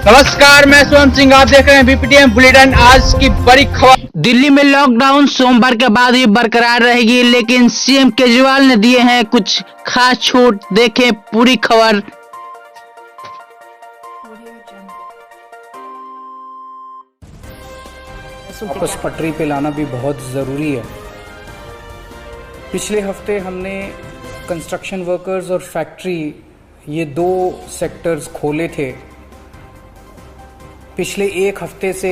नमस्कार, मैं सोहन सिंह। आप देख रहे हैं बीपीटीएम बुलेटिन। आज की बड़ी खबर। दिल्ली में लॉकडाउन सोमवार के बाद भी बरकरार रहेगी, लेकिन सीएम केजरीवाल ने दिए हैं कुछ खास छूट। देखें पूरी खबर। वापस पटरी पे लाना भी बहुत ज़रूरी है। पिछले हफ्ते हमने कंस्ट्रक्शन वर्कर्स और फैक्ट्री, ये दो सेक्टर्स खोले थे। पिछले एक हफ्ते से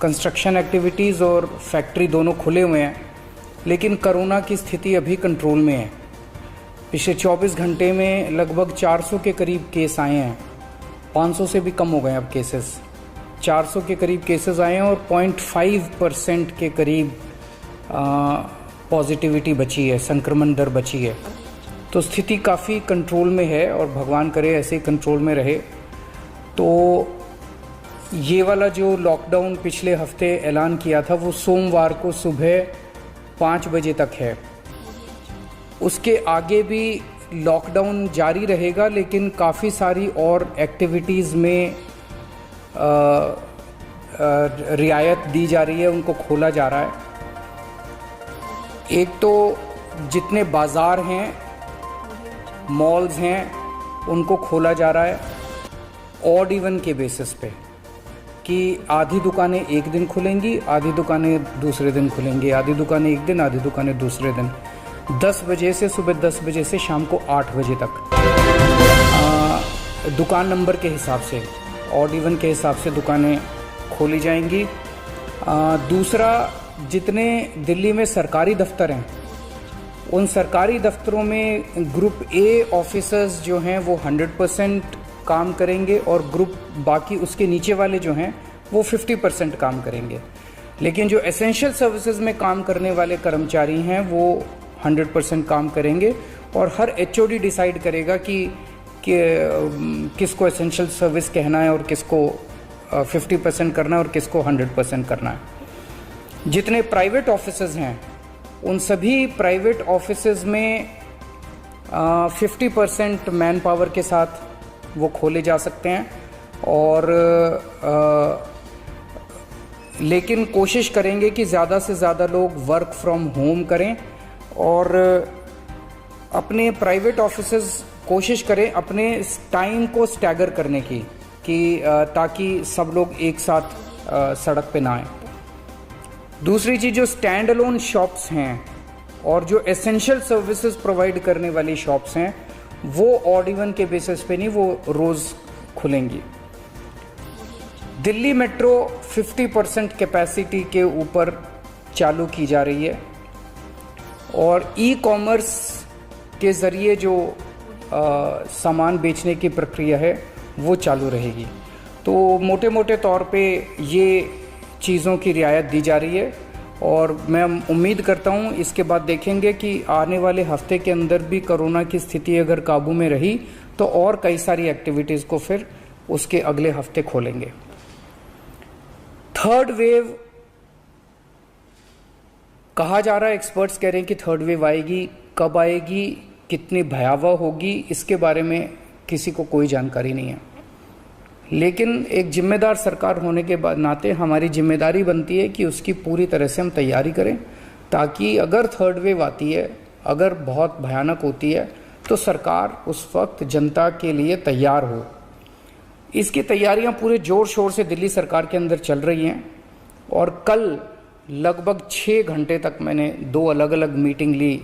कंस्ट्रक्शन एक्टिविटीज़ और फैक्ट्री दोनों खुले हुए हैं, लेकिन कोरोना की स्थिति अभी कंट्रोल में है। पिछले 24 घंटे में लगभग 400 के करीब केस आए हैं। 500 से भी कम हो गए अब केसेस। 400 के करीब केसेस आए हैं और 0.5% के करीब पॉजिटिविटी बची है, संक्रमण दर बची है। तो स्थिति काफ़ी कंट्रोल में है और भगवान करे ऐसे ही कंट्रोल में रहे। तो ये वाला जो लॉकडाउन पिछले हफ्ते ऐलान किया था वो सोमवार को सुबह 5 बजे तक है। उसके आगे भी लॉकडाउन जारी रहेगा, लेकिन काफ़ी सारी और एक्टिविटीज़ में रियायत दी जा रही है, उनको खोला जा रहा है। एक तो जितने बाज़ार हैं, मॉल्स हैं, उनको खोला जा रहा है ऑड इवन के बेसिस पे, कि आधी दुकानें एक दिन खुलेंगी, आधी दुकानें दूसरे दिन खुलेंगी, आधी दुकानें एक दिन, आधी दुकानें दूसरे दिन। 10 बजे से सुबह 10 बजे से शाम को 8 बजे तक दुकान नंबर के हिसाब से, ऑड इवन के हिसाब से दुकानें खोली जाएंगी। दूसरा, जितने दिल्ली में सरकारी दफ्तर हैं, उन सरकारी दफ्तरों में ग्रुप ए ऑफिसर्स जो हैं वो 100% काम करेंगे और ग्रुप बाकी उसके नीचे वाले जो हैं वो 50% काम करेंगे। लेकिन जो एसेंशियल सर्विसेज में काम करने वाले कर्मचारी हैं वो 100% काम करेंगे और हर एचओडी डिसाइड करेगा कि किसको एसेंशियल सर्विस कहना है और किसको 50% करना है और किसको 100% करना है। जितने प्राइवेट ऑफिसेज हैं उन सभी प्राइवेट ऑफिसेज में 50% मैन पावर के साथ वो खोले जा सकते हैं और लेकिन कोशिश करेंगे कि ज़्यादा से ज़्यादा लोग वर्क फ्रॉम होम करें और अपने प्राइवेट ऑफिसेज कोशिश करें अपने टाइम को स्टैगर करने की, कि ताकि सब लोग एक साथ सड़क पे ना आए। दूसरी चीज़, जो स्टैंड अलोन शॉप्स हैं और जो एसेंशियल सर्विसेज प्रोवाइड करने वाली शॉप्स हैं वो ऑड इवन के बेसिस पे नहीं, वो रोज़ खुलेंगी। दिल्ली मेट्रो 50% कैपेसिटी के ऊपर चालू की जा रही है और ई कॉमर्स के ज़रिए जो सामान बेचने की प्रक्रिया है वो चालू रहेगी। तो मोटे मोटे तौर पे ये चीज़ों की रियायत दी जा रही है और मैं उम्मीद करता हूँ इसके बाद देखेंगे कि आने वाले हफ्ते के अंदर भी कोरोना की स्थिति अगर काबू में रही तो और कई सारी एक्टिविटीज़ को फिर उसके अगले हफ्ते खोलेंगे। थर्ड वेव कहा जा रहा है, एक्सपर्ट्स कह रहे हैं कि थर्ड वेव आएगी। कब आएगी, कितनी भयावह होगी, इसके बारे में किसी को कोई जानकारी नहीं है। लेकिन एक जिम्मेदार सरकार होने के नाते हमारी जिम्मेदारी बनती है कि उसकी पूरी तरह से हम तैयारी करें, ताकि अगर थर्ड वेव आती है, अगर बहुत भयानक होती है, तो सरकार उस वक्त जनता के लिए तैयार हो। इसकी तैयारियां पूरे जोर शोर से दिल्ली सरकार के अंदर चल रही हैं और कल लगभग 6 घंटे तक मैंने 2 अलग अलग मीटिंग ली,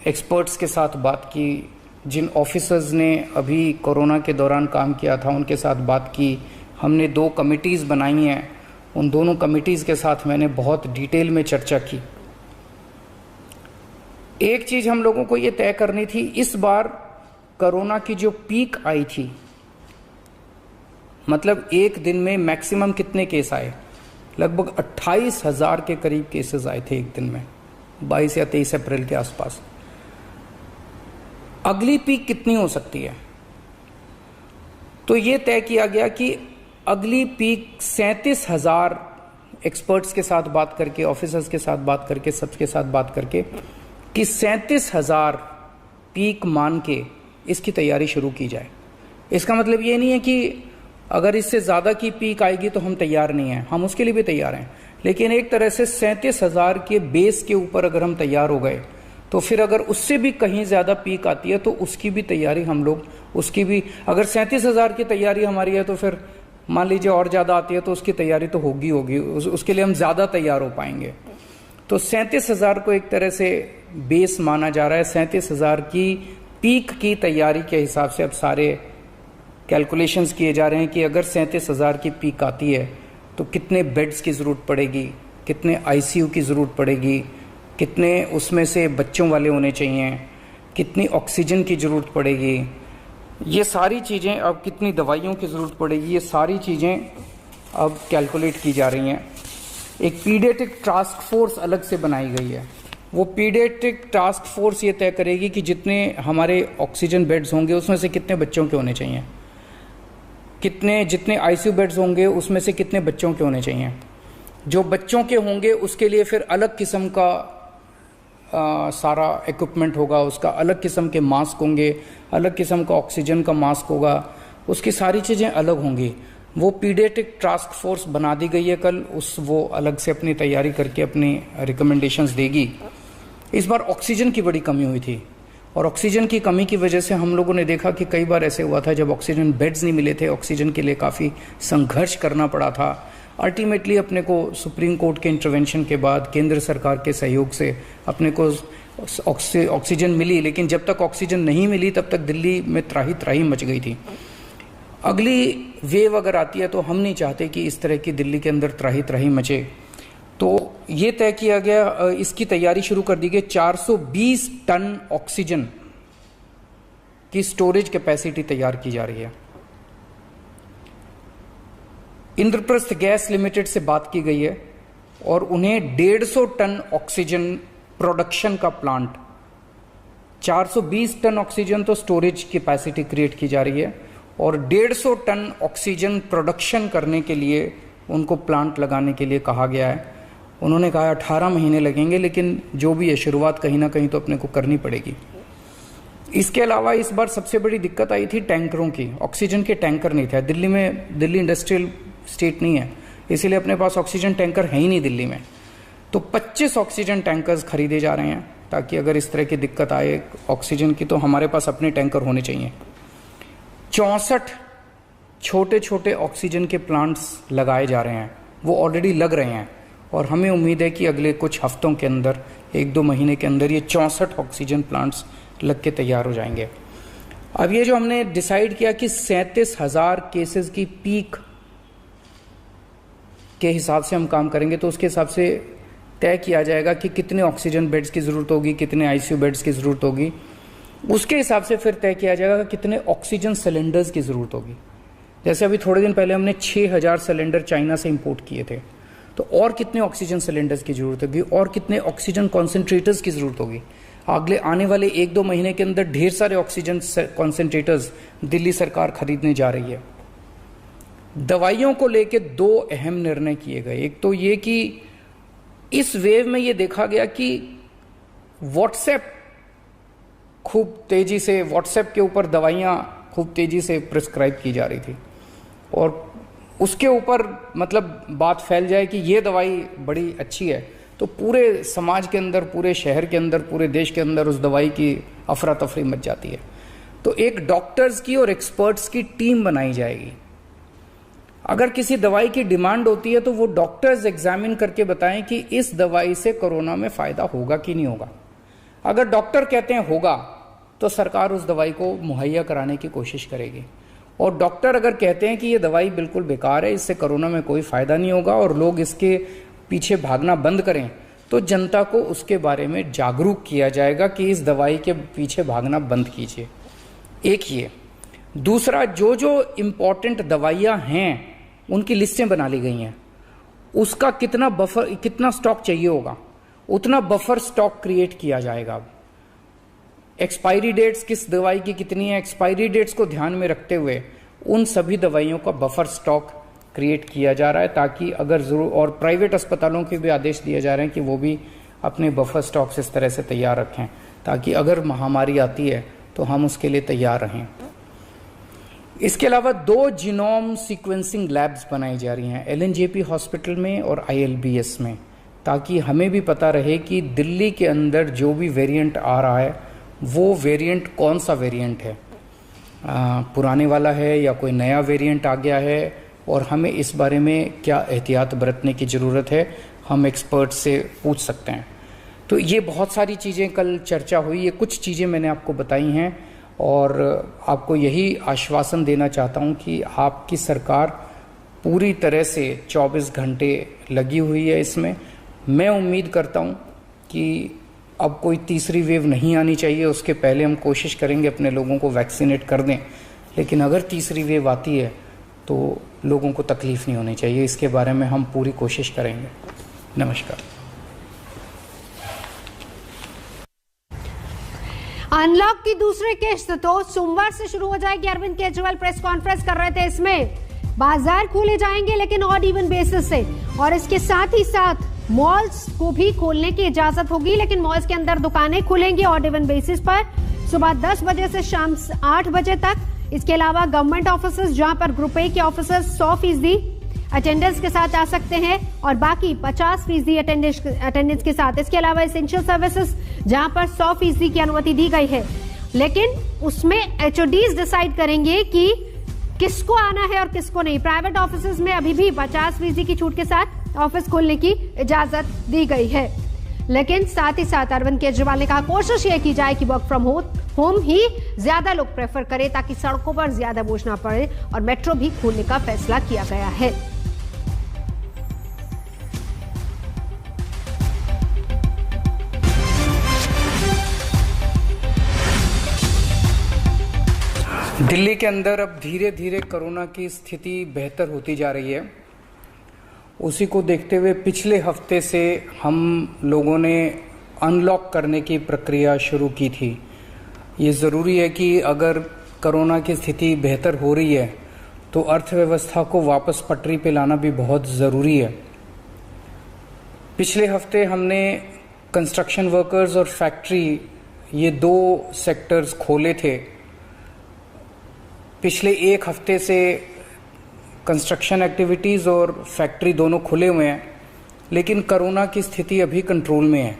एक्सपर्ट्स के साथ बात की, जिन ऑफिसर्स ने अभी कोरोना के दौरान काम किया था उनके साथ बात की। हमने 2 कमिटीज़ बनाई हैं, उन दोनों कमिटीज़ के साथ मैंने बहुत डिटेल में चर्चा की। एक चीज़ हम लोगों को ये तय करनी थी, इस बार कोरोना की जो पीक आई थी, मतलब एक दिन में मैक्सिमम कितने केस आए, लगभग 28,000 के करीब केसेस आए थे एक दिन में, 22 या 23 अप्रैल के आसपास। अगली पीक कितनी हो सकती है, तो ये तय किया गया कि अगली पीक 37,000, एक्सपर्ट्स के साथ बात करके, ऑफिसर्स के साथ बात करके, सबके साथ बात करके, कि 37,000 पीक मान के इसकी तैयारी शुरू की जाए। इसका मतलब ये नहीं है कि अगर इससे ज़्यादा की पीक आएगी तो हम तैयार नहीं हैं, हम उसके लिए भी तैयार हैं। लेकिन एक तरह से 37,000 के बेस के ऊपर अगर हम तैयार हो गए तो फिर अगर उससे भी कहीं ज़्यादा पीक आती है तो उसकी भी तैयारी हम लोग, उसकी भी, अगर 37,000 की तैयारी हमारी है तो फिर मान लीजिए और ज़्यादा आती है तो उसकी तैयारी तो होगी उसके लिए हम ज़्यादा तैयार हो पाएंगे। तो 37,000 को एक तरह से बेस माना जा रहा है। 37,000 की पीक की तैयारी के हिसाब से अब सारे कैलकुलेशंस किए जा रहे हैं कि अगर 37,000 की पीक आती है तो कितने बेड्स की ज़रूरत पड़ेगी, कितने आईसीयू की ज़रूरत पड़ेगी, कितने उसमें से बच्चों वाले होने चाहिए, कितनी ऑक्सीजन की ज़रूरत पड़ेगी, ये सारी चीज़ें, अब कितनी दवाइयों की ज़रूरत पड़ेगी, ये सारी चीज़ें अब कैलकुलेट की जा रही हैं। एक पीडियाट्रिक टास्क फोर्स अलग से बनाई गई है। वो पीडियाट्रिक टास्क फोर्स ये तय करेगी कि जितने हमारे ऑक्सीजन बेड्स होंगे उसमें से कितने बच्चों के होने चाहिए, जितने आईसीयू बेड्स होंगे उसमें से कितने बच्चों के होने चाहिए। जो बच्चों के होंगे उसके लिए फिर अलग किस्म का सारा इक्विपमेंट होगा, उसका अलग किस्म के मास्क होंगे, अलग किस्म का ऑक्सीजन का मास्क होगा, उसकी सारी चीज़ें अलग होंगी। वो पीडियाट्रिक टास्क फोर्स बना दी गई है कल, वो अलग से अपनी तैयारी करके अपनी रिकमेंडेशंस देगी। इस बार ऑक्सीजन की बड़ी कमी हुई थी और ऑक्सीजन की कमी की वजह से हम लोगों ने देखा कि कई बार ऐसे हुआ था जब ऑक्सीजन बेड्स नहीं मिले थे, ऑक्सीजन के लिए काफ़ी संघर्ष करना पड़ा था। अल्टीमेटली अपने को सुप्रीम कोर्ट के इंटरवेंशन के बाद केंद्र सरकार के सहयोग से अपने को ऑक्सीजन मिली, लेकिन जब तक ऑक्सीजन नहीं मिली तब तक दिल्ली में त्राही त्राही मच गई थी। अगली वेव अगर आती है तो हम नहीं चाहते कि इस तरह की दिल्ली के अंदर त्राही त्राही मचे, तो ये तय किया गया, इसकी तैयारी शुरू कर दी गई। 420 टन ऑक्सीजन की स्टोरेज कैपेसिटी तैयार की जा रही है। इंद्रप्रस्थ गैस लिमिटेड से बात की गई है और उन्हें 150 टन ऑक्सीजन प्रोडक्शन का प्लांट, 420 टन ऑक्सीजन तो स्टोरेज कैपेसिटी क्रिएट की जा रही है और 150 टन ऑक्सीजन प्रोडक्शन करने के लिए उनको प्लांट लगाने के लिए कहा गया है। उन्होंने कहा 18 महीने लगेंगे, लेकिन जो भी है शुरुआत कहीं ना कहीं तो अपने को करनी पड़ेगी। इसके अलावा इस बार सबसे बड़ी दिक्कत आई थी टैंकरों की। ऑक्सीजन के टैंकर नहीं थे दिल्ली में, दिल्ली इंडस्ट्रियल स्टेट नहीं है, इसीलिए अपने पास ऑक्सीजन टैंकर है ही नहीं दिल्ली में। तो 25 ऑक्सीजन टैंकर्स खरीदे जा रहे हैं ताकि अगर इस तरह की दिक्कत आए ऑक्सीजन की तो हमारे पास अपने टैंकर होने चाहिए। 64 छोटे छोटे ऑक्सीजन के प्लांट्स लगाए जा रहे हैं, वो ऑलरेडी लग रहे हैं और हमें उम्मीद है कि अगले कुछ हफ्तों के अंदर, 1-2 महीने के अंदर ये 64 ऑक्सीजन प्लांट्स लग के तैयार हो जाएंगे। अब ये जो हमने डिसाइड किया कि 37,000 केसेस की पीक के हिसाब से हम काम करेंगे, तो उसके हिसाब से तय किया जाएगा कि कितने ऑक्सीजन बेड्स की ज़रूरत होगी, कितने आईसीयू बेड्स की ज़रूरत होगी। उसके हिसाब से फिर तय किया जाएगा कितने ऑक्सीजन सिलेंडर्स की ज़रूरत होगी। जैसे अभी थोड़े दिन पहले हमने 6,000 सिलेंडर चाइना से इंपोर्ट किए थे, तो और कितने ऑक्सीजन सिलेंडर्स की ज़रूरत होगी और कितने ऑक्सीजन कॉन्सेंट्रेटर्स की ज़रूरत होगी। अगले आने वाले 1-2 महीने के अंदर ढेर सारे ऑक्सीजन कॉन्सेंट्रेटर्स दिल्ली सरकार खरीदने जा रही है। दवाइयों को लेकर 2 अहम निर्णय किए गए। एक तो ये कि इस वेव में ये देखा गया कि व्हाट्सएप खूब तेजी से, व्हाट्सएप के ऊपर दवाइयाँ खूब तेजी से प्रिस्क्राइब की जा रही थी और उसके ऊपर मतलब बात फैल जाए कि ये दवाई बड़ी अच्छी है तो पूरे समाज के अंदर, पूरे शहर के अंदर, पूरे देश के अंदर उस दवाई की अफरा तफरी मच जाती है। तो एक डॉक्टर्स की और एक्सपर्ट्स की टीम बनाई जाएगी। अगर किसी दवाई की डिमांड होती है तो वो डॉक्टर्स एग्जामिन करके बताएं कि इस दवाई से कोरोना में फ़ायदा होगा कि नहीं होगा। अगर डॉक्टर कहते हैं होगा तो सरकार उस दवाई को मुहैया कराने की कोशिश करेगी, और डॉक्टर अगर कहते हैं कि ये दवाई बिल्कुल बेकार है, इससे कोरोना में कोई फ़ायदा नहीं होगा और लोग इसके पीछे भागना बंद करें, तो जनता को उसके बारे में जागरूक किया जाएगा कि इस दवाई के पीछे भागना बंद कीजिए। एक ये। दूसरा, जो जो इम्पॉर्टेंट दवाइयाँ हैं उनकी लिस्टें बना ली गई हैं, उसका कितना बफर, कितना स्टॉक चाहिए होगा उतना बफर स्टॉक क्रिएट किया जाएगा। एक्सपायरी डेट्स किस दवाई की कितनी है, एक्सपायरी डेट्स को ध्यान में रखते हुए उन सभी दवाइयों का बफर स्टॉक क्रिएट किया जा रहा है ताकि अगर जरूर, और प्राइवेट अस्पतालों के भी आदेश दिए जा रहे हैं कि वो भी अपने बफर स्टॉक्स इस तरह से तैयार रखें ताकि अगर महामारी आती है तो हम उसके लिए तैयार रहें। इसके अलावा 2 जीनोम सीक्वेंसिंग लैब्स बनाई जा रही हैं LNJP हॉस्पिटल में और ILBS में, ताकि हमें भी पता रहे कि दिल्ली के अंदर जो भी वेरिएंट आ रहा है वो वेरिएंट कौन सा वेरिएंट है, पुराने वाला है या कोई नया वेरिएंट आ गया है, और हमें इस बारे में क्या एहतियात बरतने की ज़रूरत है हम एक्सपर्ट से पूछ सकते हैं। तो ये बहुत सारी चीज़ें कल चर्चा हुई, ये कुछ चीज़ें मैंने आपको बताई हैं और आपको यही आश्वासन देना चाहता हूँ कि आपकी सरकार पूरी तरह से 24 घंटे लगी हुई है इसमें। मैं उम्मीद करता हूँ कि अब कोई तीसरी वेव नहीं आनी चाहिए, उसके पहले हम कोशिश करेंगे अपने लोगों को वैक्सीनेट कर दें, लेकिन अगर तीसरी वेव आती है तो लोगों को तकलीफ़ नहीं होनी चाहिए, इसके बारे में हम पूरी कोशिश करेंगे। नमस्कार। अनलॉक की दूसरी किश्त तो सोमवार से शुरू हो जाएगी। अरविंद केजरीवाल प्रेस कॉन्फ्रेंस कर रहे थे, इसमें बाजार खोले जाएंगे लेकिन ऑड इवन बेसिस से, और इसके साथ ही साथ मॉल्स को भी खोलने की इजाजत होगी, लेकिन मॉल्स के अंदर दुकानें खुलेंगी ऑड इवन बेसिस पर सुबह 10 बजे से शाम 8 बजे तक। इसके अलावा गवर्नमेंट ऑफिसर्स जहां पर ग्रुप ए के ऑफिसर्स 100% अटेंडेंस के साथ आ सकते हैं और बाकी 50% अटेंडेंस के साथ। इसके अलावा एसेंशियल सर्विसेज जहां पर 100% की अनुमति दी गई है, लेकिन उसमें HODs डिसाइड करेंगे कि किसको आना है और किसको नहीं। प्राइवेट ऑफिसेज में अभी भी 50% की छूट के साथ ऑफिस खोलने की इजाजत दी गई है, लेकिन साथ ही साथ अरविंद केजरीवाल ने कहा कोशिश ये की जाए कि वर्क फ्रॉम होम ही ज्यादा लोग प्रेफर करें ताकि सड़कों पर ज्यादा बोझ ना पड़े, और मेट्रो भी खोलने का फैसला किया गया है। दिल्ली के अंदर अब धीरे धीरे कोरोना की स्थिति बेहतर होती जा रही है। उसी को देखते हुए पिछले हफ्ते से हम लोगों ने अनलॉक करने की प्रक्रिया शुरू की थी। ये ज़रूरी है कि अगर कोरोना की स्थिति बेहतर हो रही है तो अर्थव्यवस्था को वापस पटरी पे लाना भी बहुत ज़रूरी है। पिछले हफ्ते हमने कंस्ट्रक्शन वर्कर्स और फैक्ट्री, ये 2 सेक्टर्स खोले थे। पिछले 1 हफ्ते से कंस्ट्रक्शन एक्टिविटीज़ और फैक्ट्री दोनों खुले हुए हैं, लेकिन कोरोना की स्थिति अभी कंट्रोल में है।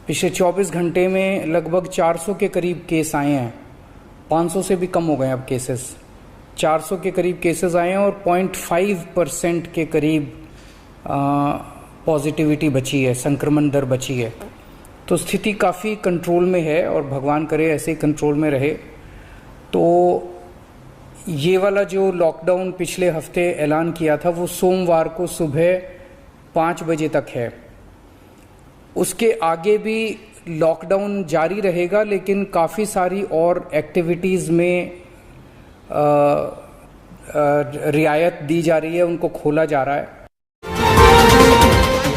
पिछले 24 घंटे में लगभग 400 के करीब केस आए हैं, 500 से भी कम हो गए अब केसेस। 400 के करीब केसेस आए हैं और 0.5% के करीब पॉजिटिविटी बची है, संक्रमण दर बची है। तो स्थिति काफ़ी कंट्रोल में है और भगवान करे ऐसे ही कंट्रोल में रहे। तो ये वाला जो लॉकडाउन पिछले हफ्ते ऐलान किया था वो सोमवार को सुबह 5 बजे तक है। उसके आगे भी लॉकडाउन जारी रहेगा, लेकिन काफ़ी सारी और एक्टिविटीज़ में रियायत दी जा रही है, उनको खोला जा रहा है।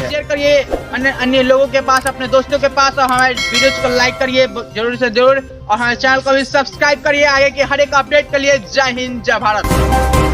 शेयर करिए अन्य लोगों के पास, अपने दोस्तों के पास, और हमारे वीडियोज को लाइक करिए जरूर से जरूर, और हमारे चैनल को भी सब्सक्राइब करिए आगे के हर एक अपडेट के लिए। जय हिंद, जय भारत।